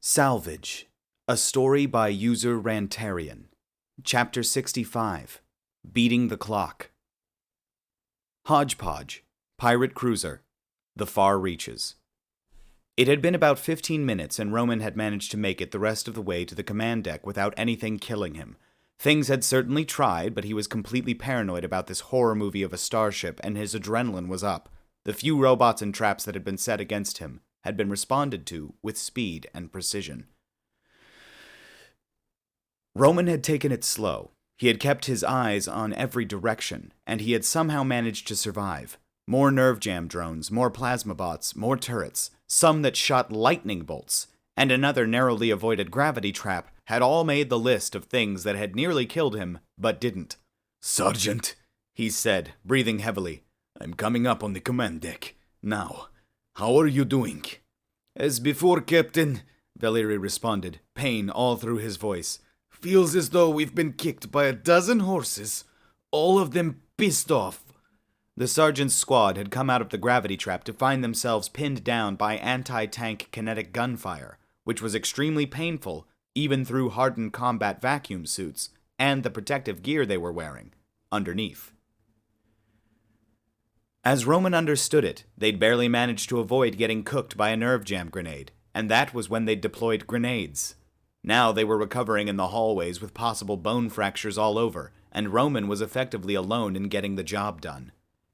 Salvage, a story by user Rantarian. Chapter 65, Beating the Clock. Hodgepodge, pirate cruiser, the far reaches. It had been about 15 minutes and Roman had managed to make it the rest of the way to the command deck without anything killing him. Things had certainly tried, but he was completely paranoid about this horror movie of a starship and his adrenaline was up. The few robots and traps that had been set against him had been responded to with speed and precision. Roman had taken it slow. He had kept his eyes on every direction, and he had somehow managed to survive. More nerve jam drones, more plasma bots, more turrets, some that shot lightning bolts, and another narrowly avoided gravity trap had all made the list of things that had nearly killed him, but didn't. "Sergeant," he said, breathing heavily, "I'm coming up on the command deck. Now, how are you doing?" "As before, Captain," Valery responded, pain all through his voice. "Feels as though we've been kicked by a dozen horses, all of them pissed off." The sergeant's squad had come out of the gravity trap to find themselves pinned down by anti-tank kinetic gunfire, which was extremely painful, even through hardened combat vacuum suits and the protective gear they were wearing underneath. As Roman understood it, they'd barely managed to avoid getting cooked by a nerve jam grenade, and that was when they'd deployed grenades. Now they were recovering in the hallways with possible bone fractures all over, and Roman was effectively alone in getting the job done.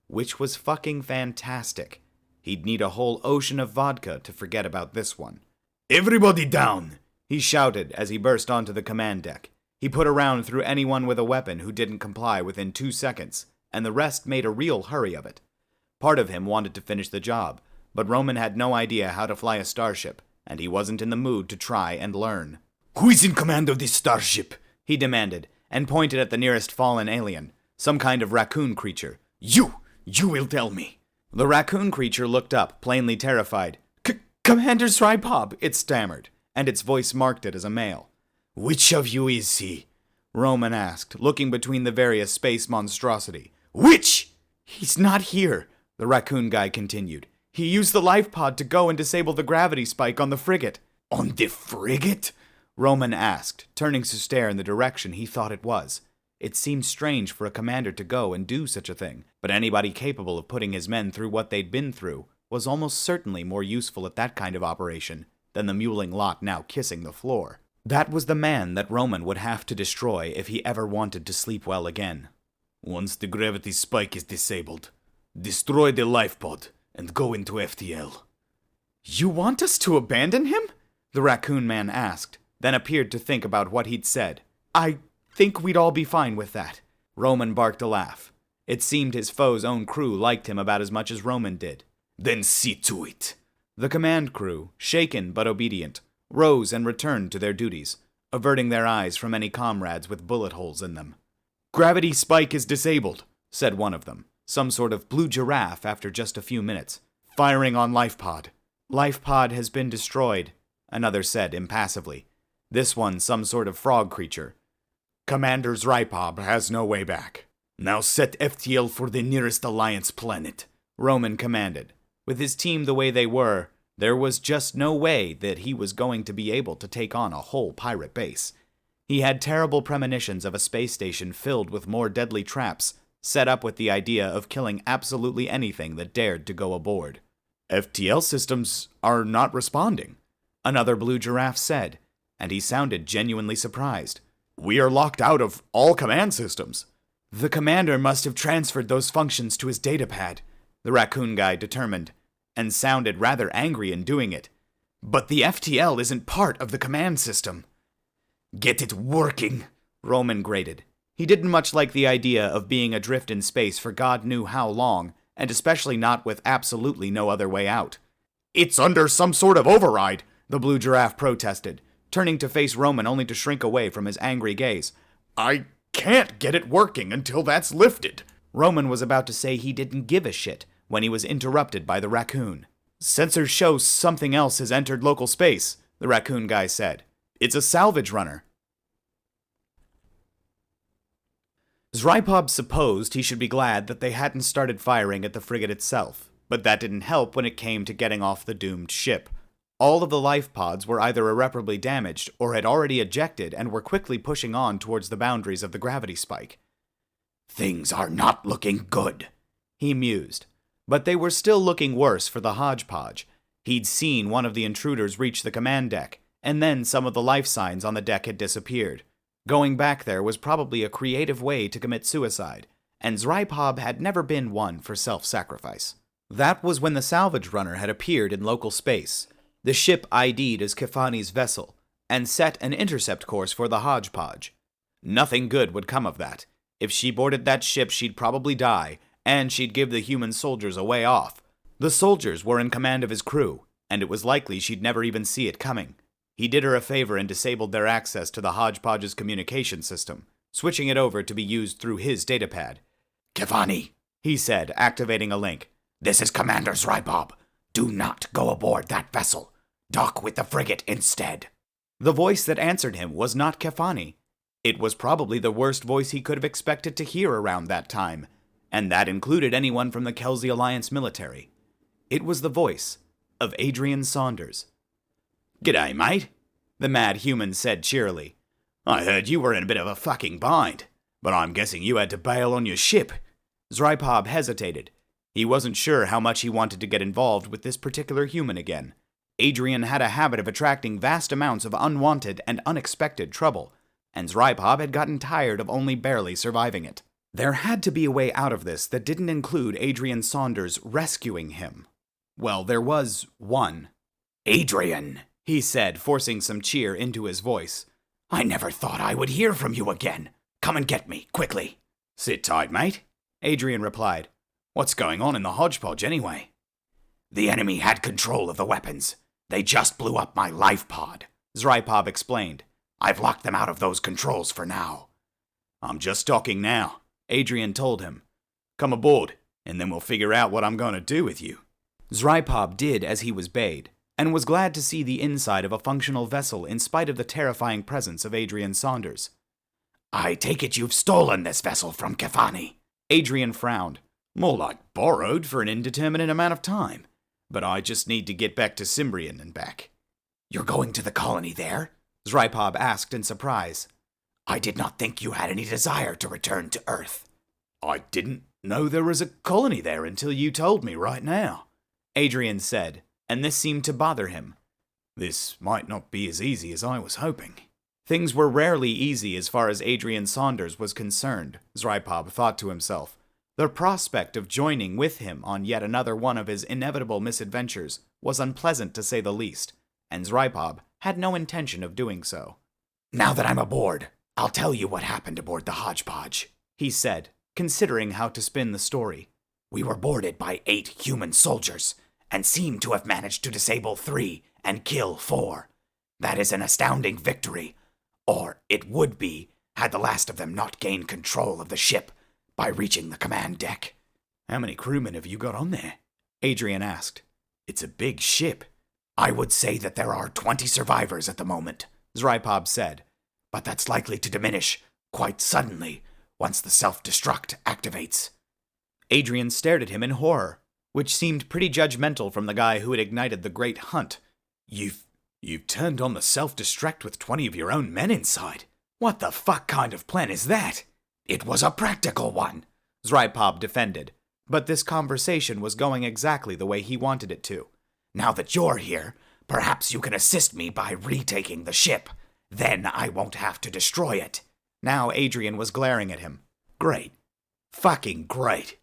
Which was fucking fantastic. He'd need a whole ocean of vodka to forget about this one. "Everybody down!" he shouted as he burst onto the command deck. He put a round through anyone with a weapon who didn't comply within 2 seconds, and the rest made a real hurry of it. Part of him wanted to finish the job, but Roman had no idea how to fly a starship, and he wasn't in the mood to try and learn. "Who is in command of this starship?" he demanded, and pointed at the nearest fallen alien, some kind of raccoon creature. You will tell me." The raccoon creature looked up, plainly terrified. "Commander Srypob," it stammered, and its voice marked it as a male. "Which of you is he?" Roman asked, looking between the various space monstrosity. "Which?" "He's not here," the raccoon guy continued. "He used the life pod to go and disable the gravity spike on the frigate." "On the frigate?" Roman asked, turning to stare in the direction he thought it was. It seemed strange for a commander to go and do such a thing, but anybody capable of putting his men through what they'd been through was almost certainly more useful at that kind of operation than the mewling lot now kissing the floor. That was the man that Roman would have to destroy if he ever wanted to sleep well again. "Once the gravity spike is disabled, destroy the life pod and go into FTL." "You want us to abandon him?" the raccoon man asked, then appeared to think about what he'd said. "I think we'd all be fine with that." Roman barked a laugh. It seemed his foe's own crew liked him about as much as Roman did. "Then see to it." The command crew, shaken but obedient, rose and returned to their duties, averting their eyes from any comrades with bullet holes in them. "Gravity spike is disabled," said one of them, some sort of blue giraffe after just a few minutes. "Firing on life pod." "Life pod has been destroyed," another said impassively. This one some sort of frog creature. "Commander Srypob has no way back. Now set FTL for the nearest Alliance planet," Roman commanded. With his team the way they were, there was just no way that he was going to be able to take on a whole pirate base. He had terrible premonitions of a space station filled with more deadly traps, set up with the idea of killing absolutely anything that dared to go aboard. "FTL systems are not responding," another blue giraffe said, and he sounded genuinely surprised. "We are locked out of all command systems." "The commander must have transferred those functions to his datapad," the raccoon guy determined, and sounded rather angry in doing it. "But the FTL isn't part of the command system." "Get it working," Roman grated. He didn't much like the idea of being adrift in space for God knew how long, and especially not with absolutely no other way out. "It's under some sort of override," the blue giraffe protested, turning to face Roman only to shrink away from his angry gaze. "I can't get it working until that's lifted." Roman was about to say he didn't give a shit when he was interrupted by the raccoon. "Sensors show something else has entered local space," the raccoon guy said. "It's a salvage runner." Srypob supposed he should be glad that they hadn't started firing at the frigate itself, but that didn't help when it came to getting off the doomed ship. All of the life pods were either irreparably damaged or had already ejected and were quickly pushing on towards the boundaries of the gravity spike. Things are not looking good, he mused. But they were still looking worse for the hodgepodge. He'd seen one of the intruders reach the command deck, and then some of the life signs on the deck had disappeared. Going back there was probably a creative way to commit suicide, and Zrypov had never been one for self-sacrifice. That was when the salvage runner had appeared in local space. The ship ID'd as Kefani's vessel, and set an intercept course for the hodgepodge. Nothing good would come of that. If she boarded that ship, she'd probably die, and she'd give the human soldiers a way off. The soldiers were in command of his crew, and it was likely she'd never even see it coming. He did her a favor and disabled their access to the hodgepodge's communication system, switching it over to be used through his datapad. Kefani, he said, activating a link. This is Commander Zrypov. Do not go aboard that vessel. Dock with the frigate instead. The voice that answered him was not Kefani. It was probably the worst voice he could have expected to hear around that time, and that included anyone from the Kelsey Alliance military. It was the voice of Adrian Saunders. G'day, mate, the mad human said cheerily. I heard you were in a bit of a fucking bind, but I'm guessing you had to bail on your ship. Zrypov hesitated. He wasn't sure how much he wanted to get involved with this particular human again. Adrian had a habit of attracting vast amounts of unwanted and unexpected trouble, and Zrypov had gotten tired of only barely surviving it. There had to be a way out of this that didn't include Adrian Saunders rescuing him. Well, there was one. Adrian, he said, forcing some cheer into his voice. I never thought I would hear from you again. Come and get me, quickly. Sit tight, mate, Adrian replied. What's going on in the hodgepodge anyway? The enemy had control of the weapons. They just blew up my life pod, Zrypov explained. I've locked them out of those controls for now. I'm just docking now, Adrian told him. Come aboard, and then we'll figure out what I'm going to do with you. Zrypov did as he was bade, and was glad to see the inside of a functional vessel in spite of the terrifying presence of Adrian Saunders. I take it you've stolen this vessel from Kefani. Adrian frowned. More like borrowed for an indeterminate amount of time. But I just need to get back to Cimbrian and back. You're going to the colony there? Zrypov asked in surprise. I did not think you had any desire to return to Earth. I didn't know there was a colony there until you told me right now, Adrian said, and this seemed to bother him. This might not be as easy as I was hoping. Things were rarely easy as far as Adrian Saunders was concerned, Zrypov thought to himself. The prospect of joining with him on yet another one of his inevitable misadventures was unpleasant to say the least, and Zrypov had no intention of doing so. Now that I'm aboard, I'll tell you what happened aboard the hodgepodge, he said, considering how to spin the story. We were boarded by 8 human soldiers, and seem to have managed to disable 3 and kill 4. That is an astounding victory, or it would be had the last of them not gained control of the ship by reaching the command deck. How many crewmen have you got on there? Adrian asked. It's a big ship. I would say that there are 20 survivors at the moment, Zrypov said, but that's likely to diminish quite suddenly once the self-destruct activates. Adrian stared at him in horror, which seemed pretty judgmental from the guy who had ignited the Great Hunt. You've turned on the self-destruct with 20 of your own men inside. What the fuck kind of plan is that? It was a practical one, Zrypov defended, but this conversation was going exactly the way he wanted it to. Now that you're here, perhaps you can assist me by retaking the ship. Then I won't have to destroy it. Now Adrian was glaring at him. Great. Fucking great.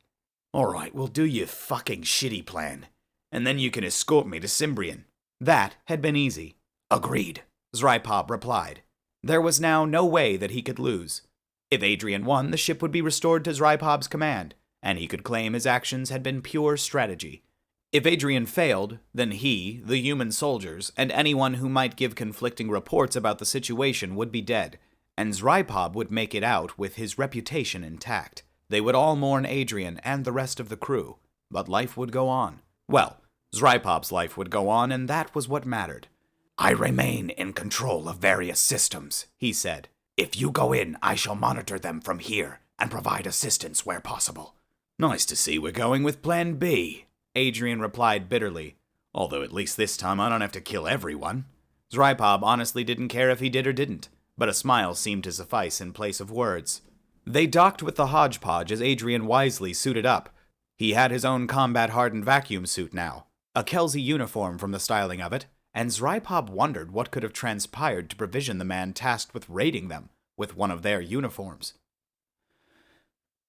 All right, we'll do your fucking shitty plan, and then you can escort me to Cimbrian. That had been easy. Agreed, Zrypov replied. There was now no way that he could lose. If Adrian won, the ship would be restored to Zrypov's command, and he could claim his actions had been pure strategy. If Adrian failed, then he, the human soldiers, and anyone who might give conflicting reports about the situation would be dead, and Zrypov would make it out with his reputation intact. They would all mourn Adrian and the rest of the crew, but life would go on. Well, Zrypov's life would go on, and that was what mattered. I remain in control of various systems, he said. If you go in, I shall monitor them from here and provide assistance where possible. Nice to see we're going with Plan B, Adrian replied bitterly. Although at least this time I don't have to kill everyone. Zrypov honestly didn't care if he did or didn't, but a smile seemed to suffice in place of words. They docked with the hodgepodge as Adrian wisely suited up. He had his own combat-hardened vacuum suit now, a Kelsey uniform from the styling of it, and Zrypov wondered what could have transpired to provision the man tasked with raiding them with one of their uniforms.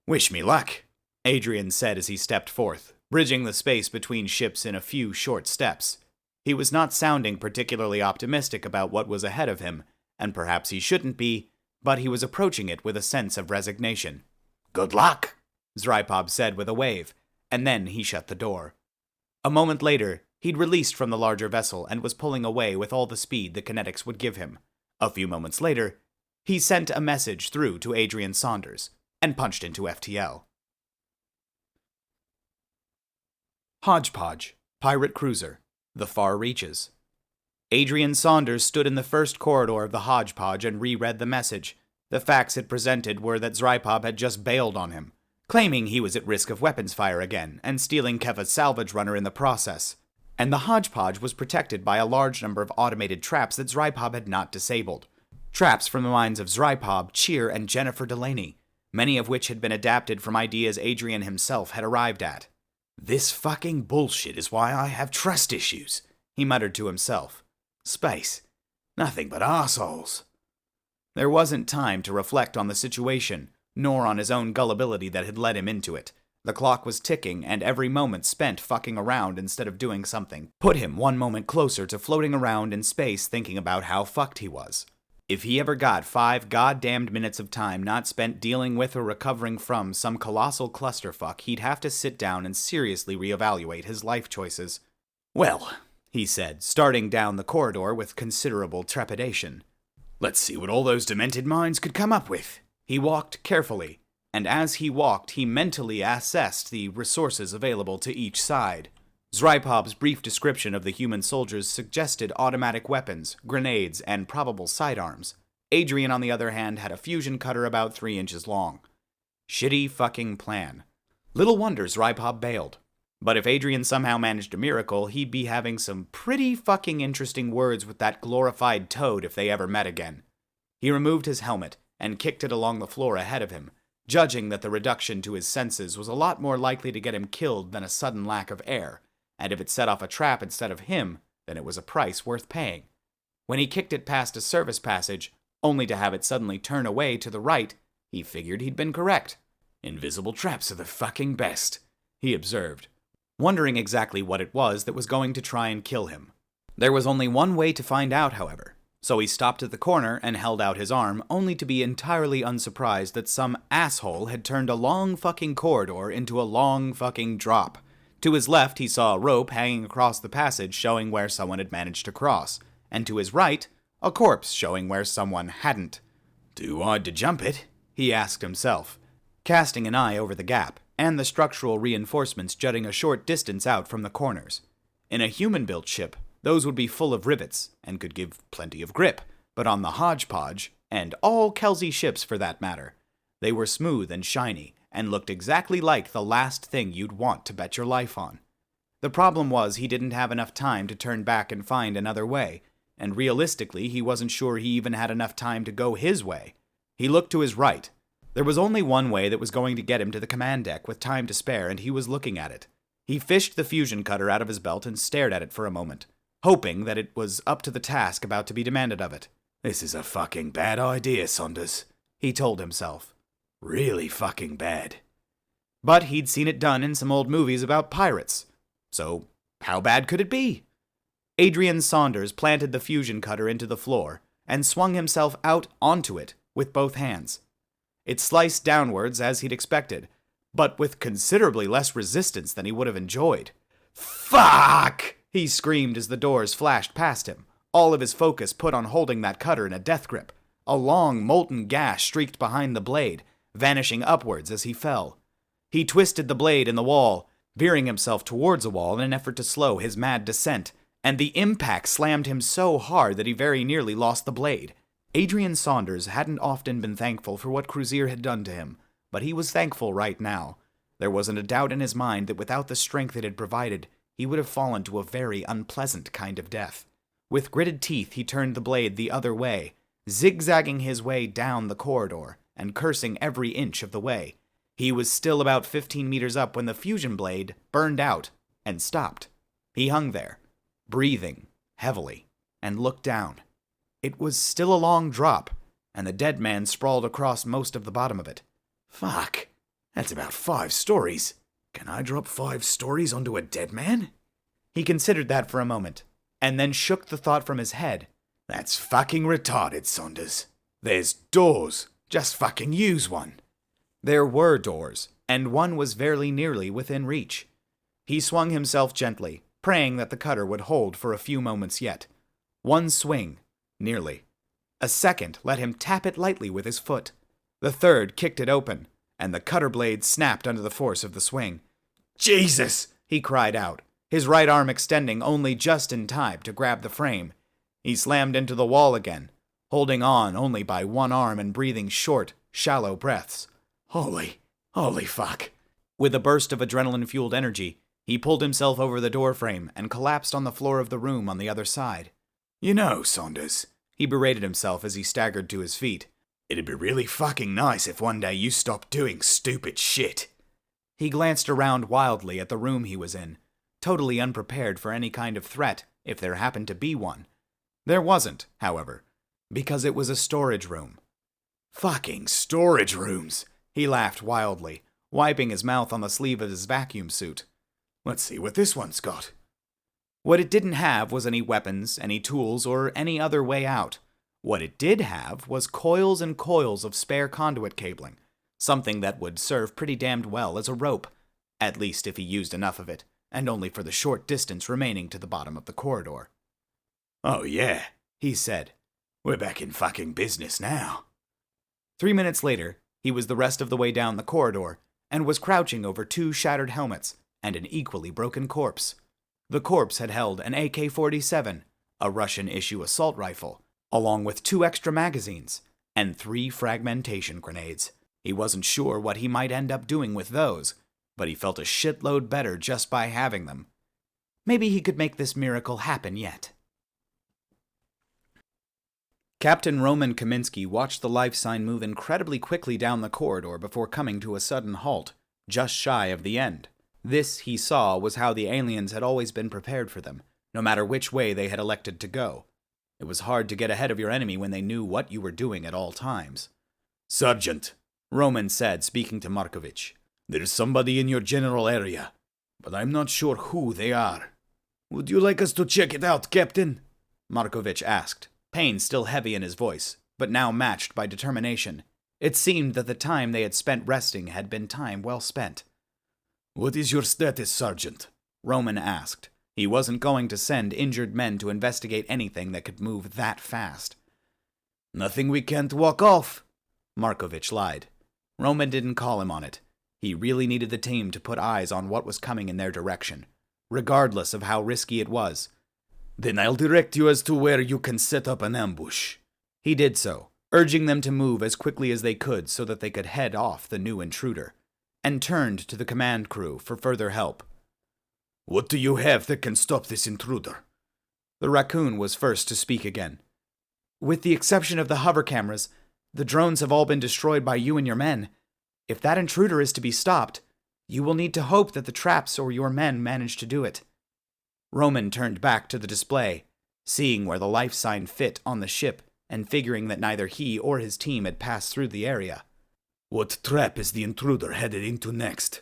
"Wish me luck," Adrian said as he stepped forth, bridging the space between ships in a few short steps. He was not sounding particularly optimistic about what was ahead of him, and perhaps he shouldn't be, but he was approaching it with a sense of resignation. "Good luck," Zrypov said with a wave, and then he shut the door. A moment later, he'd released from the larger vessel and was pulling away with all the speed the kinetics would give him. A few moments later, he sent a message through to Adrian Saunders and punched into FTL. Hodgepodge, pirate cruiser, the far reaches. Adrian Saunders stood in the first corridor of the Hodgepodge and reread the message. The facts it presented were that Zrypov had just bailed on him, claiming he was at risk of weapons fire again and stealing Keva's salvage runner in the process. And the Hodgepodge was protected by a large number of automated traps that Zrypov had not disabled. Traps from the minds of Zrypov, Cheer, and Jennifer Delaney, many of which had been adapted from ideas Adrian himself had arrived at. "This fucking bullshit is why I have trust issues," he muttered to himself. "Space. Nothing but arseholes." There wasn't time to reflect on the situation, nor on his own gullibility that had led him into it. The clock was ticking, and every moment spent fucking around instead of doing something put him one moment closer to floating around in space thinking about how fucked he was. If he ever got 5 goddamned minutes of time not spent dealing with or recovering from some colossal clusterfuck, he'd have to sit down and seriously reevaluate his life choices. "Well," he said, starting down the corridor with considerable trepidation. "Let's see what all those demented minds could come up with." He walked carefully, and as he walked, he mentally assessed the resources available to each side. Zrypov's brief description of the human soldiers suggested automatic weapons, grenades, and probable sidearms. Adrian, on the other hand, had a fusion cutter about 3 inches long. Shitty fucking plan. Little wonder Zrypov bailed. But if Adrian somehow managed a miracle, he'd be having some pretty fucking interesting words with that glorified toad if they ever met again. He removed his helmet and kicked it along the floor ahead of him, judging that the reduction to his senses was a lot more likely to get him killed than a sudden lack of air, and if it set off a trap instead of him, then it was a price worth paying. When he kicked it past a service passage, only to have it suddenly turn away to the right, he figured he'd been correct. "Invisible traps are the fucking best," he observed, wondering exactly what it was that was going to try and kill him. There was only one way to find out, however, so he stopped at the corner and held out his arm, only to be entirely unsurprised that some asshole had turned a long fucking corridor into a long fucking drop. To his left, he saw a rope hanging across the passage showing where someone had managed to cross, and to his right, a corpse showing where someone hadn't. "Too wide to jump it?" he asked himself, casting an eye over the gap and the structural reinforcements jutting a short distance out from the corners. In a human-built ship, those would be full of rivets and could give plenty of grip, but on the Hodgepodge, and all Kelsey ships for that matter, they were smooth and shiny and looked exactly like the last thing you'd want to bet your life on. The problem was he didn't have enough time to turn back and find another way, and realistically he wasn't sure he even had enough time to go his way. He looked to his right. There was only one way that was going to get him to the command deck with time to spare, and he was looking at it. He fished the fusion cutter out of his belt and stared at it for a moment, hoping that it was up to the task about to be demanded of it. "This is a fucking bad idea, Saunders," he told himself. "Really fucking bad." But he'd seen it done in some old movies about pirates. So, how bad could it be? Adrian Saunders planted the fusion cutter into the floor and swung himself out onto it with both hands. It sliced downwards as he'd expected, but with considerably less resistance than he would have enjoyed. "Fuck!" he screamed as the doors flashed past him, all of his focus put on holding that cutter in a death grip. A long, molten gash streaked behind the blade, vanishing upwards as he fell. He twisted the blade in the wall, veering himself towards a wall in an effort to slow his mad descent, and the impact slammed him so hard that he very nearly lost the blade. Adrian Saunders hadn't often been thankful for what Cruzier had done to him, but he was thankful right now. There wasn't a doubt in his mind that without the strength it had provided, he would have fallen to a very unpleasant kind of death. With gritted teeth, he turned the blade the other way, zigzagging his way down the corridor and cursing every inch of the way. He was still about 15 meters up when the fusion blade burned out and stopped. He hung there, breathing heavily, and looked down. It was still a long drop, and the dead man sprawled across most of the bottom of it. Fuck, that's about 5 stories. Can I drop 5 stories onto a dead man? He considered that for a moment, and then shook the thought from his head. That's fucking retarded, Saunders. There's doors. Just fucking use one. There were doors, and one was very nearly within reach. He swung himself gently, praying that the cutter would hold for a few moments yet. One swing, nearly. A second let him tap it lightly with his foot. The third kicked it open, and the cutter blade snapped under the force of the swing. Jesus! He cried out, his right arm extending only just in time to grab the frame. He slammed into the wall again, holding on only by one arm and breathing short, shallow breaths. Holy fuck. With a burst of adrenaline-fueled energy, he pulled himself over the doorframe and collapsed on the floor of the room on the other side. You know, Saunders, he berated himself as he staggered to his feet. It'd be really fucking nice if one day you stopped doing stupid shit. He glanced around wildly at the room he was in, totally unprepared for any kind of threat if there happened to be one. There wasn't, however, because it was a storage room. Fucking storage rooms, he laughed wildly, wiping his mouth on the sleeve of his vacuum suit. Let's see what this one's got. What it didn't have was any weapons, any tools, or any other way out. What it did have was coils and coils of spare conduit cabling, something that would serve pretty damned well as a rope, at least if he used enough of it, and only for the short distance remaining to the bottom of the corridor. Oh yeah, he said. We're back in fucking business now. 3 minutes later, he was the rest of the way down the corridor, and was crouching over 2 shattered helmets and an equally broken corpse. The corpse had held an AK-47, a Russian-issue assault rifle, along with 2 extra magazines, and 3 fragmentation grenades. He wasn't sure what he might end up doing with those, but he felt a shitload better just by having them. Maybe he could make this miracle happen yet. Captain Roman Kaminsky watched the life sign move incredibly quickly down the corridor before coming to a sudden halt, just shy of the end. This, he saw, was how the aliens had always been prepared for them, no matter which way they had elected to go. It was hard to get ahead of your enemy when they knew what you were doing at all times. Sergeant, Roman said, speaking to Markovich. There's somebody in your general area, but I'm not sure who they are. Would you like us to check it out, Captain? Markovich asked, pain still heavy in his voice, but now matched by determination. It seemed that the time they had spent resting had been time well spent. What is your status, Sergeant? Roman asked. He wasn't going to send injured men to investigate anything that could move that fast. Nothing we can't walk off, Markovich lied. Roman didn't call him on it. He really needed the team to put eyes on what was coming in their direction, regardless of how risky it was. Then I'll direct you as to where you can set up an ambush. He did so, urging them to move as quickly as they could so that they could head off the new intruder, and turned to the command crew for further help. What do you have that can stop this intruder? The raccoon was first to speak again. With the exception of the hover cameras, the drones have all been destroyed by you and your men. If that intruder is to be stopped, you will need to hope that the traps or your men manage to do it. Roman turned back to the display, seeing where the life sign fit on the ship and figuring that neither he or his team had passed through the area. What trap is the intruder headed into next?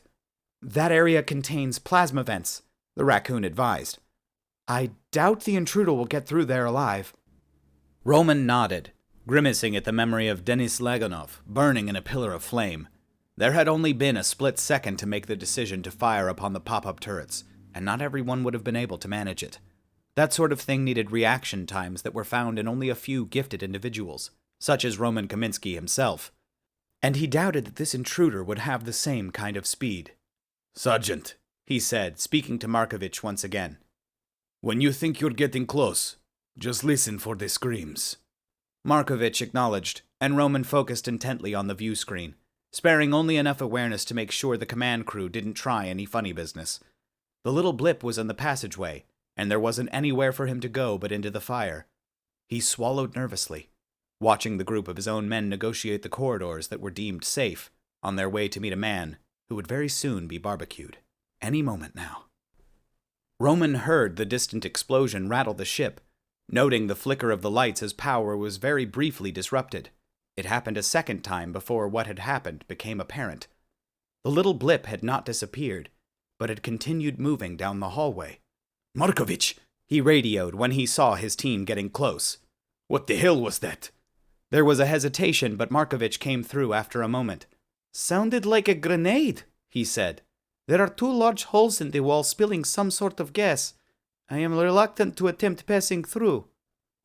That area contains plasma vents, the raccoon advised. I doubt the intruder will get through there alive. Roman nodded, grimacing at the memory of Denis Laganov burning in a pillar of flame. There had only been a split second to make the decision to fire upon the pop-up turrets, and not everyone would have been able to manage it. That sort of thing needed reaction times that were found in only a few gifted individuals, such as Roman Kaminsky himself. And he doubted that this intruder would have the same kind of speed. Sergeant, he said, speaking to Markovich once again. When you think you're getting close, just listen for the screams. Markovich acknowledged, and Roman focused intently on the view screen, sparing only enough awareness to make sure the command crew didn't try any funny business. The little blip was in the passageway, and there wasn't anywhere for him to go but into the fire. He swallowed nervously, watching the group of his own men negotiate the corridors that were deemed safe on their way to meet a man who would very soon be barbecued. Any moment now. Roman heard the distant explosion rattle the ship, noting the flicker of the lights as power was very briefly disrupted. It happened a second time before what had happened became apparent. The little blip had not disappeared, but had continued moving down the hallway. "Markovich!" he radioed when he saw his team getting close. "What the hell was that?" There was a hesitation, but Markovich came through after a moment. "Sounded like a grenade," he said. "There are 2 large holes in the wall spilling some sort of gas. I am reluctant to attempt passing through."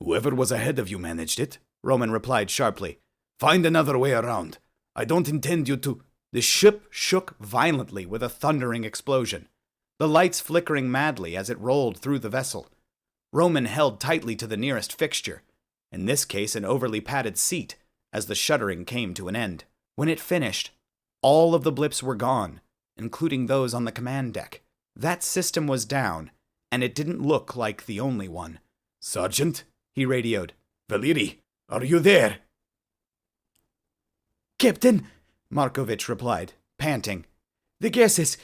"Whoever was ahead of you managed it," Roman replied sharply. "Find another way around. I don't intend you to—" The ship shook violently with a thundering explosion, the lights flickering madly as it rolled through the vessel. Roman held tightly to the nearest fixture, in this case an overly padded seat, as the shuddering came to an end. When it finished, all of the blips were gone, including those on the command deck. That system was down, and it didn't look like the only one. "Sergeant," he radioed. "Valeri, are you there?" "Captain," Markovich replied, panting. "The gases,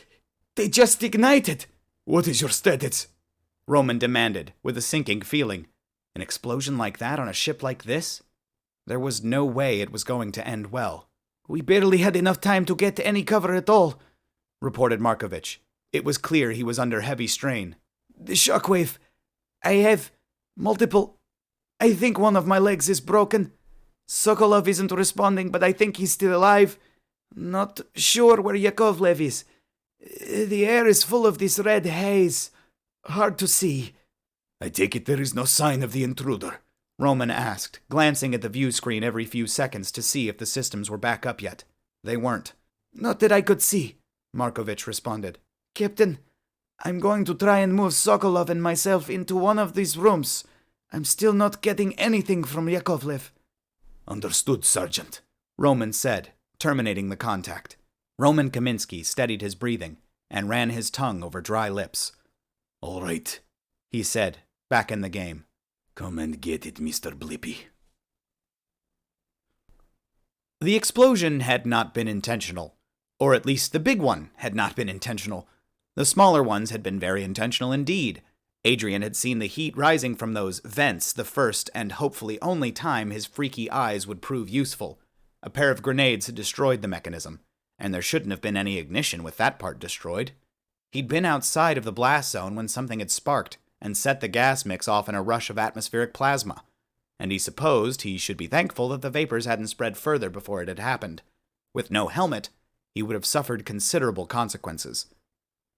they just ignited." "What is your status?" Roman demanded, with a sinking feeling. An explosion like that on a ship like this? There was no way it was going to end well. "We barely had enough time to get any cover at all," reported Markovich. It was clear he was under heavy strain. "The shockwave. I have multiple. I think one of my legs is broken. Sokolov isn't responding, but I think he's still alive. Not sure where Yakovlev is. The air is full of this red haze. Hard to see." "I take it there is no sign of the intruder?" Roman asked, glancing at the view screen every few seconds to see if the systems were back up yet. They weren't. "Not that I could see," Markovich responded. "Captain, I'm going to try and move Sokolov and myself into one of these rooms. I'm still not getting anything from Yakovlev." "Understood, Sergeant," Roman said, terminating the contact. Roman Kaminsky steadied his breathing and ran his tongue over dry lips. "All right," he said, back in the game. "Come and get it, Mr. Blippy." The explosion had not been intentional, or at least the big one had not been intentional. The smaller ones had been very intentional indeed. Adrian had seen the heat rising from those vents the first and hopefully only time his freaky eyes would prove useful. A pair of grenades had destroyed the mechanism, and there shouldn't have been any ignition with that part destroyed. He'd been outside of the blast zone when something had sparked and set the gas mix off in a rush of atmospheric plasma, and he supposed he should be thankful that the vapors hadn't spread further before it had happened. With no helmet, he would have suffered considerable consequences.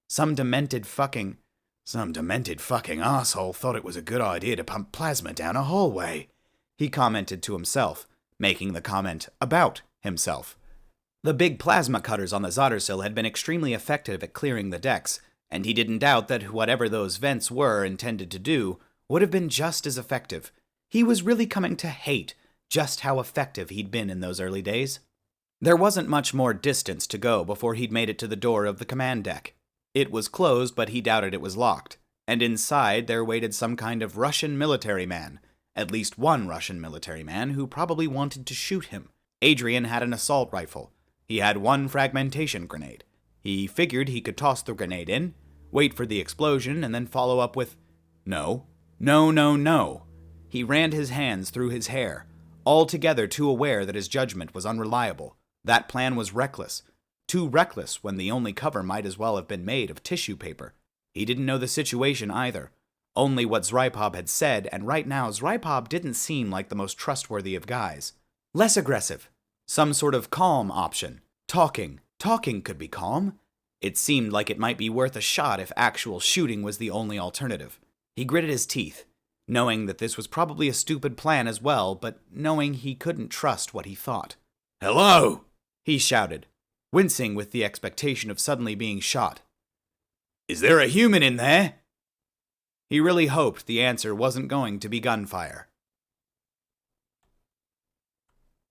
Some demented fucking asshole thought it was a good idea to pump plasma down a hallway, he commented to himself, making the comment about himself. The big plasma cutters on the Zottersill had been extremely effective at clearing the decks, and he didn't doubt that whatever those vents were intended to do would have been just as effective. He was really coming to hate just how effective he'd been in those early days. There wasn't much more distance to go before he'd made it to the door of the command deck. It was closed, but he doubted it was locked, and inside there waited some kind of Russian military man, at least one Russian military man who probably wanted to shoot him. Adrian had an assault rifle. He had one fragmentation grenade. He figured he could toss the grenade in, wait for the explosion, and then follow up with, "No, no, no, no." He ran his hands through his hair, altogether too aware that his judgment was unreliable. That plan was reckless. Too reckless when the only cover might as well have been made of tissue paper. He didn't know the situation either, only what Zrypov had said, and right now Zrypov didn't seem like the most trustworthy of guys. Less aggressive. Some sort of calm option. Talking. Talking could be calm. It seemed like it might be worth a shot if actual shooting was the only alternative. He gritted his teeth, knowing that this was probably a stupid plan as well, but knowing he couldn't trust what he thought. "Hello!" he shouted, wincing with the expectation of suddenly being shot. "Is there a human in there?" He really hoped the answer wasn't going to be gunfire.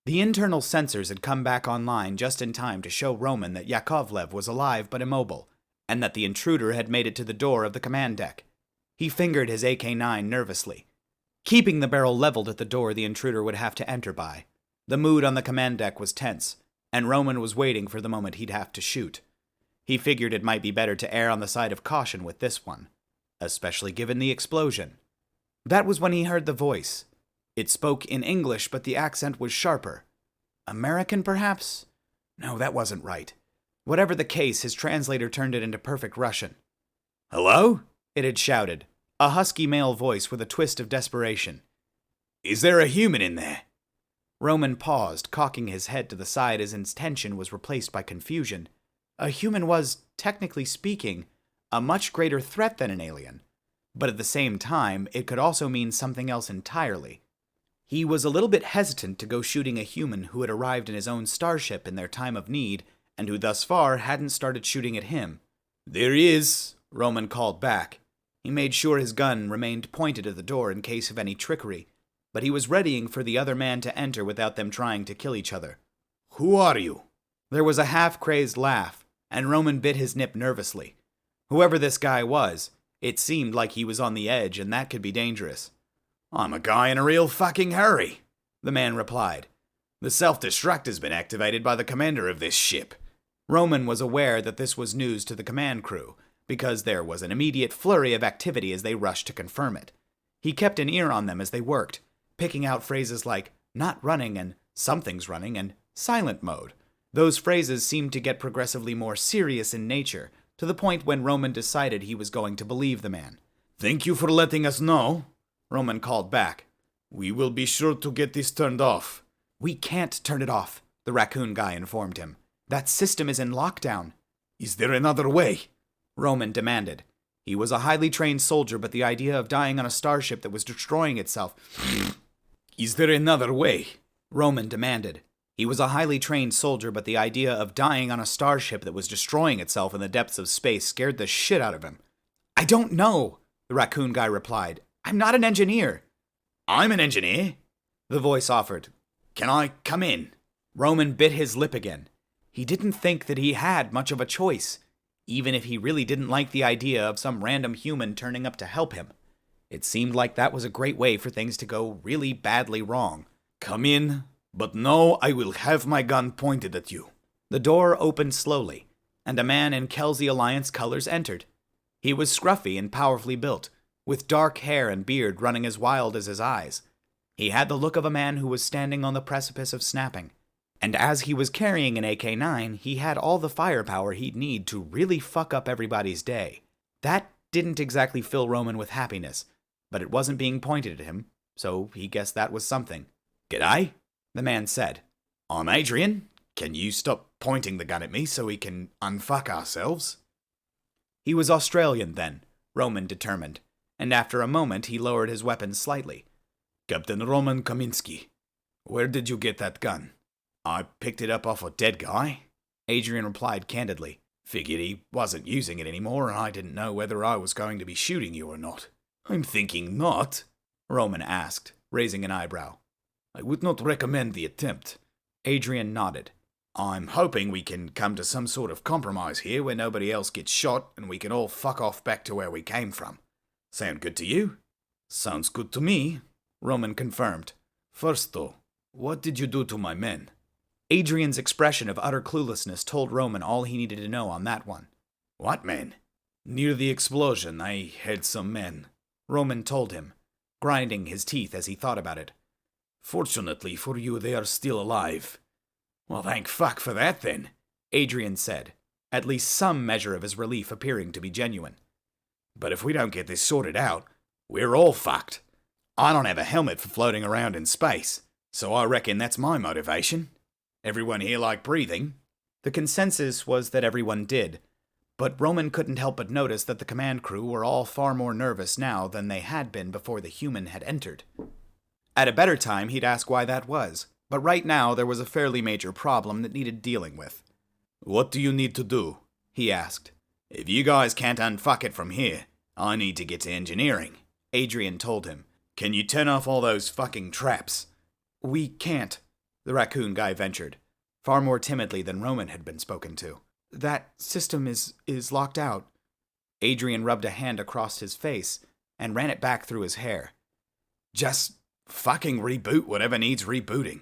The internal sensors had come back online just in time to show Roman that Yakovlev was alive but immobile, and that the intruder had made it to the door of the command deck. He fingered his AK-9 nervously, keeping the barrel leveled at the door the intruder would have to enter by. The mood on the command deck was tense, and Roman was waiting for the moment he'd have to shoot. He figured it might be better to err on the side of caution with this one, especially given the explosion. That was when he heard the voice. It spoke in English, but the accent was sharper. American, perhaps? No, that wasn't right. Whatever the case, his translator turned it into perfect Russian. "Hello?" it had shouted, a husky male voice with a twist of desperation. "Is there a human in there?" Roman paused, cocking his head to the side as his tension was replaced by confusion. A human was, technically speaking, a much greater threat than an alien, but at the same time, it could also mean something else entirely. He was a little bit hesitant to go shooting a human who had arrived in his own starship in their time of need, and who thus far hadn't started shooting at him. "There he is," Roman called back. He made sure his gun remained pointed at the door in case of any trickery, but he was readying for the other man to enter without them trying to kill each other. "Who are you?" There was a half-crazed laugh, and Roman bit his lip nervously. Whoever this guy was, it seemed like he was on the edge, and that could be dangerous. "I'm a guy in a real fucking hurry," the man replied. "The self-destruct has been activated by the commander of this ship." Roman was aware that this was news to the command crew, because there was an immediate flurry of activity as they rushed to confirm it. He kept an ear on them as they worked, picking out phrases like "not running" and "something's running" and "silent mode." Those phrases seemed to get progressively more serious in nature, to the point when Roman decided he was going to believe the man. "Thank you for letting us know," Roman called back. "We will be sure to get this turned off." "We can't turn it off," the raccoon guy informed him. "That system is in lockdown." "Is there another way?" Roman demanded. He was a highly trained soldier, but the idea of dying on a starship that was destroying itself... "Is there another way?" Roman demanded. He was a highly trained soldier, but the idea of dying on a starship that was destroying itself in the depths of space scared the shit out of him. "I don't know," the raccoon guy replied. "I'm not an engineer." "I'm an engineer," the voice offered. "Can I come in?" Roman bit his lip again. He didn't think that he had much of a choice, even if he really didn't like the idea of some random human turning up to help him. It seemed like that was a great way for things to go really badly wrong. "Come in, but no, I will have my gun pointed at you." The door opened slowly, and a man in Kelsey Alliance colors entered. He was scruffy and powerfully built, with dark hair and beard running as wild as his eyes. He had the look of a man who was standing on the precipice of snapping, and as he was carrying an AK-9, he had all the firepower he'd need to really fuck up everybody's day. That didn't exactly fill Roman with happiness, but it wasn't being pointed at him, so he guessed that was something. "G'day," the man said. "I'm Adrian. Can you stop pointing the gun at me so we can unfuck ourselves?" He was Australian then, Roman determined, and after a moment he lowered his weapon slightly. "Captain Roman Kaminsky, where did you get that gun?" "I picked it up off a dead guy," Adrian replied candidly. "Figured he wasn't using it anymore, and I didn't know whether I was going to be shooting you or not." "I'm thinking not," Roman asked, raising an eyebrow. "I would not recommend the attempt." Adrian nodded. "I'm hoping we can come to some sort of compromise here where nobody else gets shot and we can all fuck off back to where we came from. Sound good to you?" "Sounds good to me," Roman confirmed. "First though, what did you do to my men?" Adrian's expression of utter cluelessness told Roman all he needed to know on that one. "What men?" "Near the explosion, I had some men," Roman told him, grinding his teeth as he thought about it. "Fortunately for you, they are still alive." "Well, thank fuck for that then," Adrian said, at least some measure of his relief appearing to be genuine. "But if we don't get this sorted out, we're all fucked. I don't have a helmet for floating around in space, so I reckon that's my motivation. Everyone here like breathing?" The consensus was that everyone did, but Roman couldn't help but notice that the command crew were all far more nervous now than they had been before the human had entered. At a better time, he'd ask why that was, but right now there was a fairly major problem that needed dealing with. "What do you need to do?" he asked. "If you guys can't unfuck it from here, I need to get to engineering," Adrian told him. "Can you turn off all those fucking traps?" "We can't," the raccoon guy ventured, far more timidly than Roman had been spoken to. That system is locked out. Adrian rubbed a hand across his face and ran it back through his hair. Just fucking reboot whatever needs rebooting.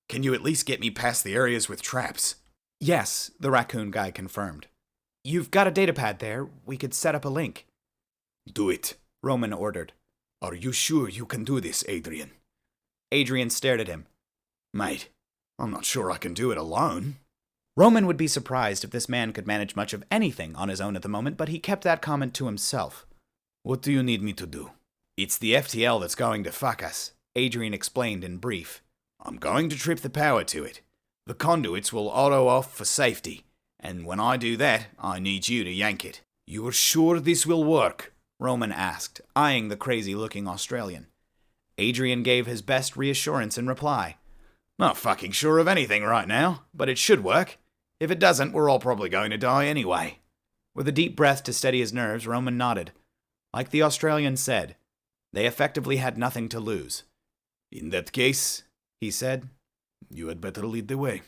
Can you at least get me past the areas with traps? Yes, the raccoon guy confirmed. You've got a datapad there. We could set up a link. Do it, Roman ordered. Are you sure you can do this, Adrian? Adrian stared at him. Mate, I'm not sure I can do it alone. Roman would be surprised if this man could manage much of anything on his own at the moment, but he kept that comment to himself. What do you need me to do? It's the FTL that's going to fuck us, Adrian explained in brief. I'm going to trip the power to it. The conduits will auto off for safety, and when I do that, I need you to yank it. You're sure this will work? Roman asked, eyeing the crazy-looking Australian. Adrian gave his best reassurance in reply. Not fucking sure of anything right now, but it should work. If it doesn't, we're all probably going to die anyway. With a deep breath to steady his nerves, Roman nodded. Like the Australian said, they effectively had nothing to lose. In that case, he said, you had better lead the way.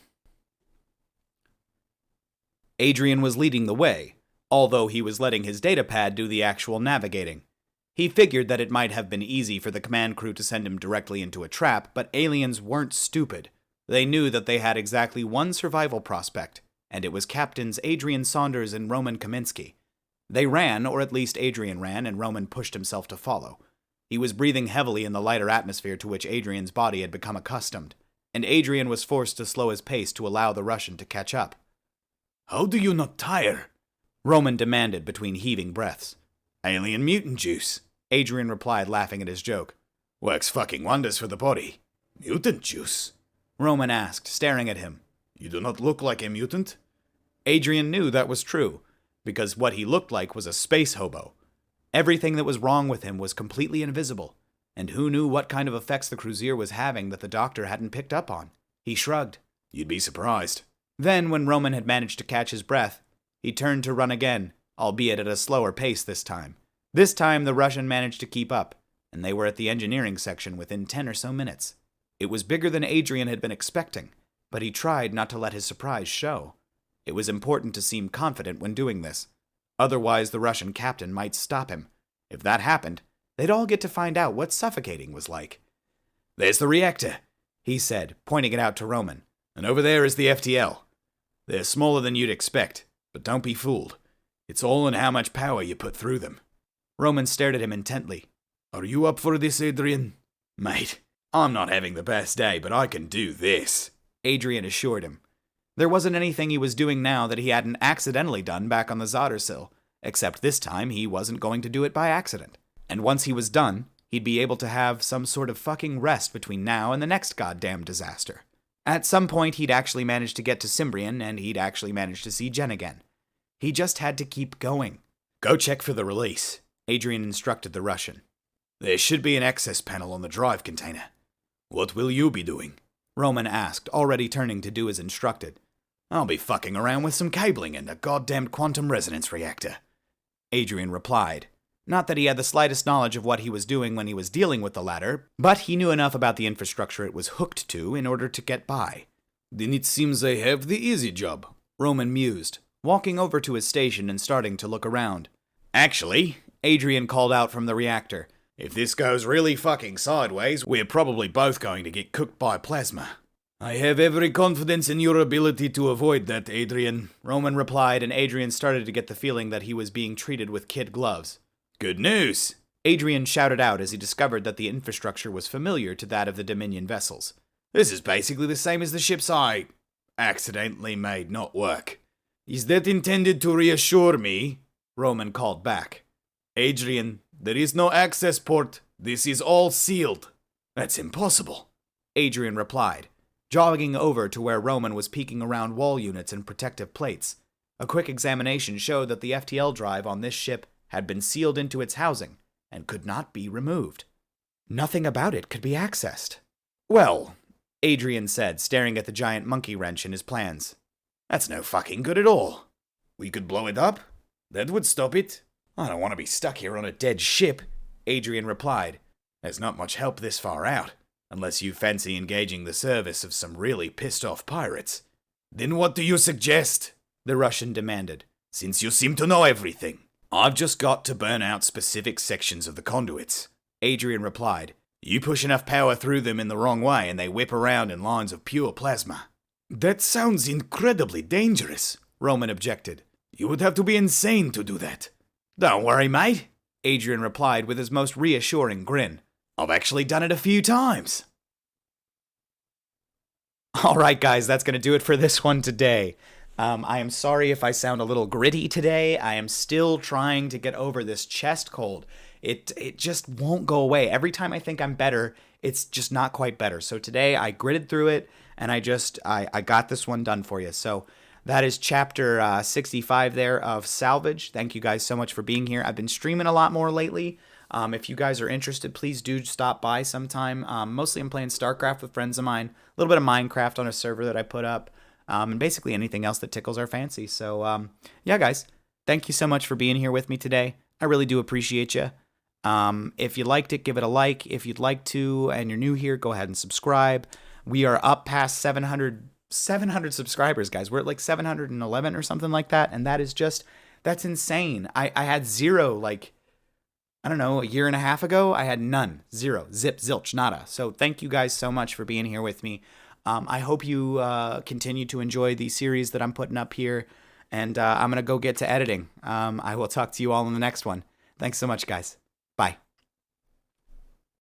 Adrian was leading the way, although he was letting his datapad do the actual navigating. He figured that it might have been easy for the command crew to send him directly into a trap, but aliens weren't stupid. They knew that they had exactly one survival prospect, and it was Captains Adrian Saunders and Roman Kaminsky. They ran, or at least Adrian ran, and Roman pushed himself to follow. He was breathing heavily in the lighter atmosphere to which Adrian's body had become accustomed, and Adrian was forced to slow his pace to allow the Russian to catch up. How do you not tire? Roman demanded between heaving breaths. Alien mutant juice, Adrian replied, laughing at his joke. Works fucking wonders for the body. Mutant juice? Roman asked, staring at him. You do not look like a mutant? Adrian knew that was true, because what he looked like was a space hobo. Everything that was wrong with him was completely invisible, and who knew what kind of effects the cruiser was having that the doctor hadn't picked up on? He shrugged. You'd be surprised. Then, when Roman had managed to catch his breath, he turned to run again, albeit at a slower pace this time. This time, the Russian managed to keep up, and they were at the engineering section within 10 or so minutes. It was bigger than Adrian had been expecting, but he tried not to let his surprise show. It was important to seem confident when doing this. Otherwise, the Russian captain might stop him. If that happened, they'd all get to find out what suffocating was like. There's the reactor, he said, pointing it out to Roman. And over there is the FTL. They're smaller than you'd expect, but don't be fooled. It's all in how much power you put through them. Roman stared at him intently. Are you up for this, Adrian? Mate, I'm not having the best day, but I can do this, Adrian assured him. There wasn't anything he was doing now that he hadn't accidentally done back on the Zottersill, except this time he wasn't going to do it by accident. And once he was done, he'd be able to have some sort of fucking rest between now and the next goddamn disaster. At some point, he'd actually managed to get to Cimbrian, and he'd actually managed to see Jen again. He just had to keep going. Go check for the release, Adrian instructed the Russian. There should be an access panel on the drive container. What will you be doing? Roman asked, already turning to do as instructed. I'll be fucking around with some cabling and a goddamn quantum resonance reactor, Adrian replied. Not that he had the slightest knowledge of what he was doing when he was dealing with the latter, but he knew enough about the infrastructure it was hooked to in order to get by. Then it seems they have the easy job, Roman mused, walking over to his station and starting to look around. Actually, Adrian called out from the reactor, if this goes really fucking sideways, we're probably both going to get cooked by plasma. I have every confidence in your ability to avoid that, Adrian, Roman replied, and Adrian started to get the feeling that he was being treated with kid gloves. Good news, Adrian shouted out as he discovered that the infrastructure was familiar to that of the Dominion vessels. This is basically the same as the ships I accidentally made not work. Is that intended to reassure me? Roman called back. Adrian, there is no access port. This is all sealed. That's impossible, Adrian replied, jogging over to where Roman was peeking around wall units and protective plates. A quick examination showed that the FTL drive on this ship had been sealed into its housing and could not be removed. Nothing about it could be accessed. Well, Adrian said, staring at the giant monkey wrench in his plans. That's no fucking good at all. We could blow it up. That would stop it. I don't want to be stuck here on a dead ship, Adrian replied. There's not much help this far out, unless you fancy engaging the service of some really pissed off pirates. Then what do you suggest? the Russian demanded. "Since you seem to know everything, I've just got to burn out specific sections of the conduits," Adrian replied. "You push enough power through them in the wrong way and they whip around in lines of pure plasma." "That sounds incredibly dangerous," Roman objected. "You would have to be insane to do that." "Don't worry, mate," Adrian replied with his most reassuring grin. "I've actually done it a few times." Alright guys, that's going to do it for this one today. I am sorry if I sound a little gritty today. I am still trying to get over this chest cold. It just won't go away. Every time I think I'm better, it's just not quite better. So today I gritted through it, and I got this one done for you. So that is chapter 65 there of Salvage. Thank you guys so much for being here. I've been streaming a lot more lately. If you guys are interested, please do stop by sometime. Mostly I'm playing StarCraft with friends of mine, a little bit of Minecraft on a server that I put up, and basically anything else that tickles our fancy. So, yeah, guys, thank you so much for being here with me today. I really do appreciate you. If you liked it, give it a like. If you'd like to, and you're new here, go ahead and subscribe. We are up past 700 subscribers, guys. We're at like 711 or something like that, and that's insane. I had zero, I don't know, a year and a half ago, I had none. Zero. Zip, zilch, nada. So thank you guys so much for being here with me. I hope you continue to enjoy the series that I'm putting up here. And I'm going to go get to editing. I will talk to you all in the next one. Thanks so much, guys.